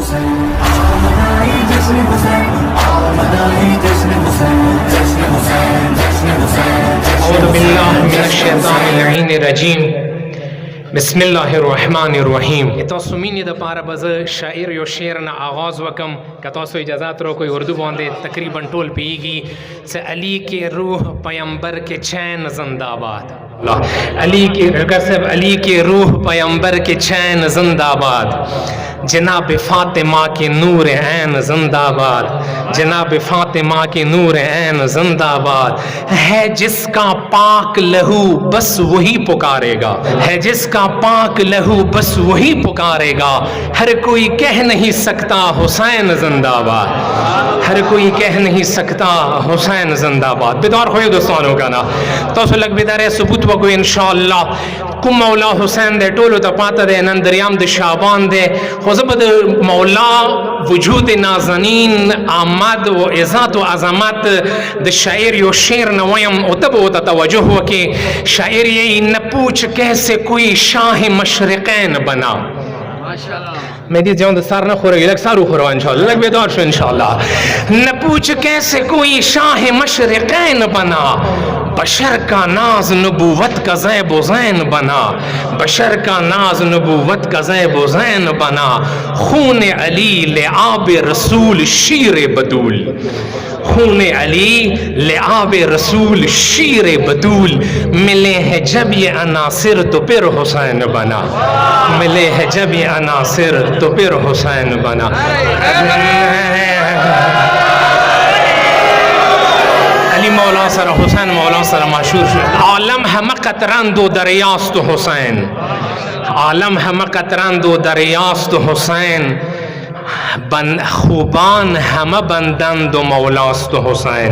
औज़ु बिल्लाहि मिनश्शैतानिर्रजीम बिस्मिल्लाहिर्रहमानिर्रहीम। तोसुमीनी द पारा बज़ शायर यो शेर न आगाज़ वकम कतोसो इजाज़त रो कोई उर्दू बांधे तकरीबन टोल पीगी से अली के रूह पैगंबर के चैन जिंदाबाद। अली के रूह पैगंबर के चैन जिंदाबाद। जनाब फातिमा के नूर ऐन जिंदाबाद। जनाब फातिमा के नूर ऐन जिंदाबाद। है जिसका पाक लहू बस वही पुकारेगा। है जिसका पाक लहू बस वही पुकारेगा। हर कोई कह नहीं सकता हुसैन जिंदाबाद। हर कोई कह नहीं सकता हुसैन जिंदाबाद। बेदार हो दोस्तों का ना तो लग बेदार सबूत वको इंशाअल्लाह कुम मौला हुसैन दे टोलो तो पाता दे नन दरियाम दे शाबान दे खुजबद मौला वजूद नाज़नीन आमद व इज़्ज़त व अज़मत द शायर यो शेर नवयम उतब होता तवज्जो हो कि शायर ये न पूछ कैसे कोई शाह मशरिक़ैन बना। मेरी जान सार न खोरेगी लग सारू खोरवा इंशाअल्लाह लग बेदार शो इंशाअल्लाह। न पूछ कैसे कोई शाह मशरिक़ैन बना। बशर का नाज नबूवत का ज़ैब ज़ैन बना। बशर का नाज नबूवत का ज़ैब ज़ैन बना। खून अली ले आब रसूल शीर बदूल। खून अली ले आब रसूल शीर बदूल। मिले हैं जब ये अनासिर तो फिर हुसैन बना। मिले हैं जब ये अनासिर तो फिर हुसैन बना। अली मौला सर हुसैन मौला सर मशहूर आलम है मकतरन दो दरियास्त हुसैन। आलम है मकतरन दो दरियास्त हुसैन। बन खूबान हम बंदन दो मौलास्त हुसैन।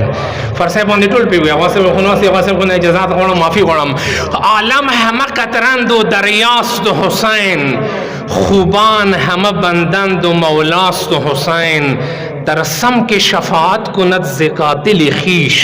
फरसे बंदी टोल पे हुआ वासे खुनासी वासे खुना इजाजत खोड़म माफी खोड़म। आलम है मकतरन दो दरियास्त हुसैन। खूबान हम बंदन दो मौलास्त हुसैन। तरसम के शफात कुनत ज़िकातिल खीश।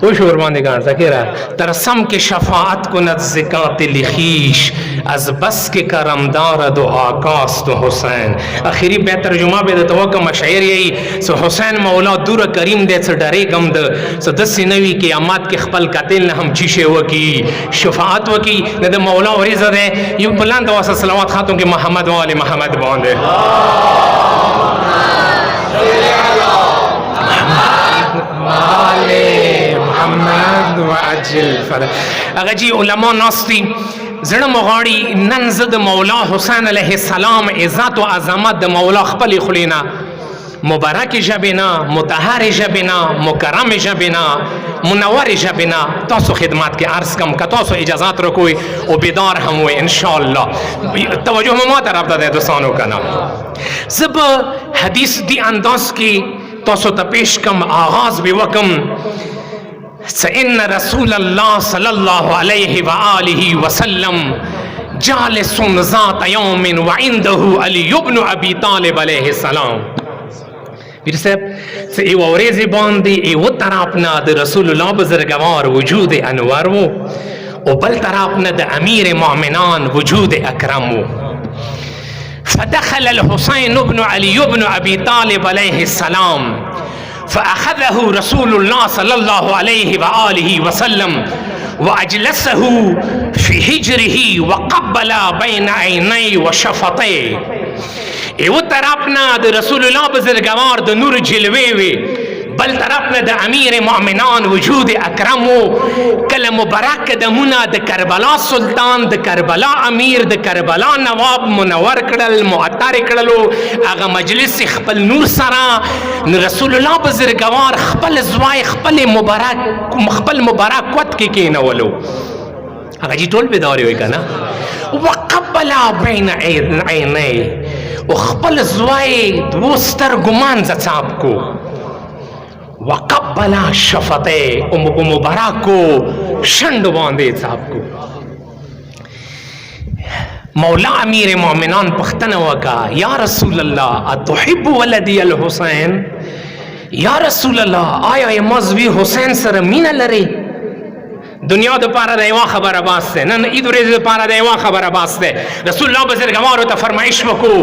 वो शोरबान दिखान सकेरा तरसम के शफात कुनत ज़िकातिल खीश। अज बस के करमदार दो आकाश तो हुसैन। आखिरी बेहतर जुमा बे तो कम शायर यही सो हुसैन मौला दूर करीम दे से डरे गम द सो दस नवी के अमात के खपल कातिल न हम चीशे वो की शफात वो की न द मौला और इज़्ज़त है यू बुलंद वासा सलावत खातों के मोहम्मद वाले मोहम्मद बांधे। अगर जी उलमा नास्ती जड़ मगाड़ी नंजद मौला हुसैन अलैहिस्सलाम इज़्ज़त व अज़मत द मौला खपल खुलेना मुबारक जबिना मुतहर जबिना मुकरम जबिना मुनव्वर जबिना तोसो खिदमत के अर्ज कम का तोसो इजाज़त रखोई और बेदार हम हुए इंशाअल्लाह। तवज्जो हम तरफ दे दोस्तों का नाम जब हदीस दी अंदाज की तोसो तपेश कम आगाज बेवकम सइन्न रसूलल्लाह सल्लल्लाहु अलैहि व आलिहि वसल्लम जालिसुन ज़ात यौमिन व इंदहु अली इब्न अबी तालिब अलैहिस्सलाम। फिर से ए वरेज़ बांदी ए वो तरफना द रसूलुल्लाह बुज़ुर्गवार वजूद अनवर वो और बल तरफना द अमीर मोमिनान वजूद अकरम वो। फदखल अल हुसैन इब्न अली इब्न अबी तालिब अलैहिस्सलाम फ़अख़ज़हु रसूलुल्लाह सल्लल्लाहु अलैहि व आलिहि वसल्लम व अजलसहु फ़ी हिज्रिही व क़ब्बला बैन ऐनैहि व शफ़तैहि। ए वो तरफना द रसूलुल्लाह बुज़ुर्गवार द नूर जिलवे वे बल तरफना द अमीर मोमिनान वजूद अकरम कल मुबारक the Muna the Karbala Sultan the Karbala अमीर द करबला नवाब मुनव्वर कड़ल मुअत्तर कड़लो आगा मजलिस खपल नूर सरा रसूलुल्लाह बुज़ुर्गवार खपल ज़वाए खपल मुबारक वत के नवलो आगा जी टोल पे दौरे हुई का ना वक़ब्बला बैन ऐनैहि वो खपल ज़वाए दोस्तर गुमान ज़चाब को वक़ब्बला शफ़ते मुबारक को शंड बांधे साहब को। मौला अमीर मोमिनान पख्तन वका या रसूल अल्लाह अतुहिब्बु वलदी अल हुसैन। या रसूल अल्लाह आया ये मज़वी हुसैन सर मीना लरे دنیا د پاره د یوه خبره باس ده، نن عید ورځ د پاره د یوه خبره باس ده. رسول الله بزرګوارو ته فرمایش وکړو،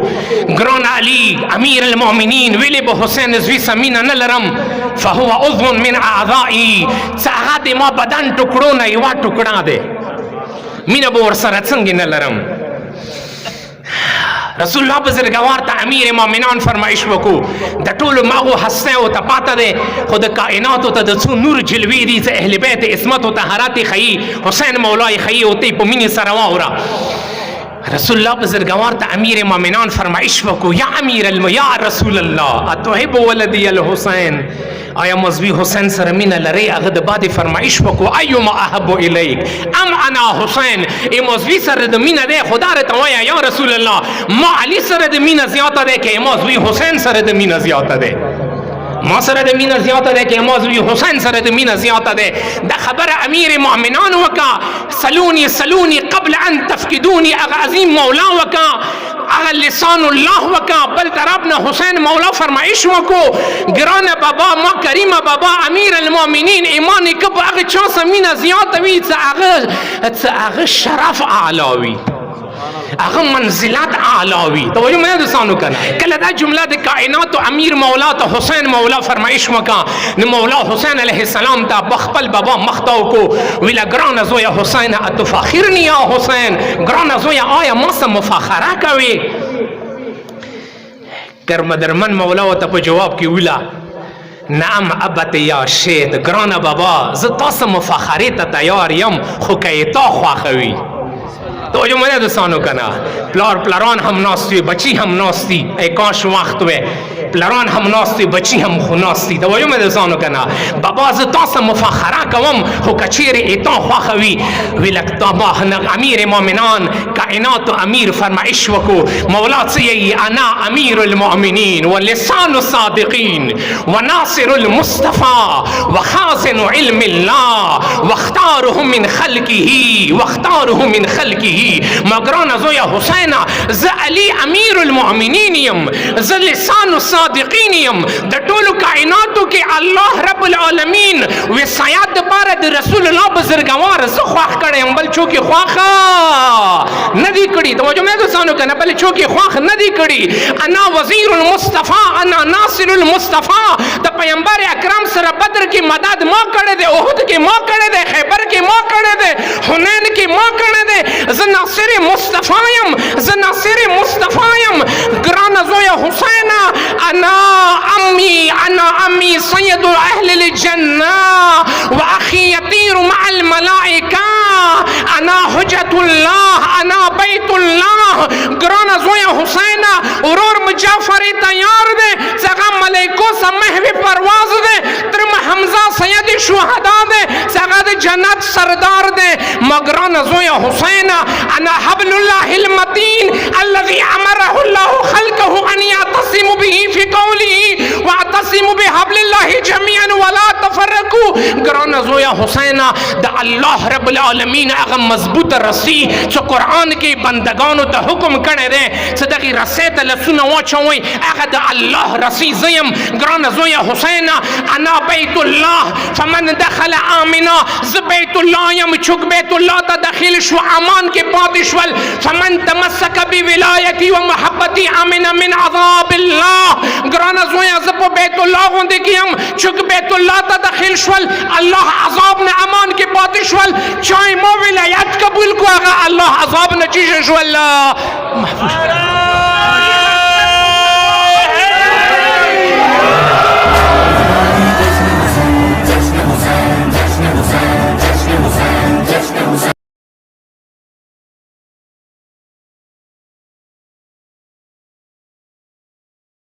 ګران علي امیر المؤمنین ویلې به حسین زوی سمینه نه لرم، فهو عضو من اعضائي، څه هغه د ما بدن ټوکړو نه یوه ټوکړه ده، مینه به ورسره څنګه نه لرم. رسول الله بزرګوار ته امیر مومنان فرمایش وکړو، د ټولو مغو هستیو ته پاته دی، خو د کائناتو ته د څو نور جلوې دي چې اهل بیت عصمت و طهارت ښیي، حسین مولای ښیي او ته په مینې سره واوره. رسول الله بزرګوار ته امیر مومنان فرمایش وکړو، یا رسول الله اتحب ولدی الحسین، آیا مزوی حسین سره مینه لري؟ هغه د بعد فرمایش وکړو، ایما احب الیک ام انا حسین، ای مزوی سره د مینه ده خدا ته وایا یا رسول الله ما علی سره د مینه زیاته ده که مزوی حسین سره د مینه زیاته ده؟ ما سره د مینه زیاته ده که مزوی حسین سره د مینه زیاته ده؟ دا خبر امیر مؤمنان وکا، سلونی قبل ان تفقدونی، هغه عظیم مولا وکا، هغه لسان الله وکا، بل طرف نه حسین مولا فرمایش وکړو، ګران بابا ما کریم بابا امیر المؤمنین ایمان که په هغه چا سره مینه زیاته وي چې هغه شرف اعلی وي، هغه منزلت اعلی. توجه مې دوستانو کړه، کله دا جمله د کائنات امیر مولا ته حسین مولا فرمایش وکا، نو مولا حسین علیه السلام ته بخپل بابا مخته وکړو، ویله ګرانه زویه حسین اتفاخرنی یا حسین، ګرانه زویه آیا ما سره مفاخره کوي؟ ګرمدرمن مولا ورته په جواب کې ویله، نعم ابت یا شید، ګرانه بابا زه تاسو مفاخرې ته تیار یم، خو که تا خوښوي. توجه مې دوستانو کنه، پلاران هم ناستی، بچی هم ناستی، ای کاش وخت وي، پلاران هم ناستی، بچی هم خو ناستی. توجه مې دوستانو کنه، بابا زه تاسو مفاخره کوم، خو کچیر ایتا خوښوي. ویلک بابا امیر مومنان کائنات امیر فرمایش وکړو، مولا څه انا امیر المؤمنین ولسان الصادقین وناصر المصطفى وخازن علم الله واختاره من خلقه مگران زویا حسین، ز علی امیر المؤمنین یم، ز لسان الصادقین یم، د ټولو کائناتو کې الله رب العالمین وصایت د پاره د رسول الله بزرګوار زه خوښ کړی، بل چوکې خوښه نه دی کړي. توجه مې دوستانو کنه، بل چوکې خوښ نه دی کړي. انا وزیر المصطفى، انا ناصر المصطفى، د پیغمبر اکرم سره بدر کې مدد ما کړی دی، احد کې ما کړی دی، خیبر کې ما کړی دی، حنین کې ما کړی دی، زه ناصر مصطفی یم، زه ناصر مصطفی یم. ګران زویا حسین انا امی سید اهل الجنه واخی یطیر مع الملائکه انا حجت الله انا بیت الله. ګران زویا حسین ورور مجعفر تیار دی، څنګه ملائکو سره محو پرواز دی، تر حمزه سید شهدا دی، څنګه د جنت سردار دی. مګران زویا حسین انا حبل الله المتين الذي امره الله خلقه ان يعتصموا به في قوله واعتصموا بحبل الله جميعا ولا تفرقوا. ګران زویا حسین د الله رب العالمین هغه مضبوط رسی چې قران کې بندگانو ته حکم کړی دی چې دغه رسی ته لسونه واچوي، هغه د الله رسی زیم. ګران زویا حسین انا بیت الله فمن دخل آمنا، ز بیت الله یم، چوک بیت الله ته داخل شو امان کې پاتې شول. فمن تمسک بولایتی و محبتی امن من عذاب الله. ګران زویا ز په بیت الله غوندې کیم، چوک بیت الله ته داخل شول، الله عذاب نه امان کې پاتې شول. چای مو ولایت قبول کو، هغه الله عذاب نه چی شول. محفوظ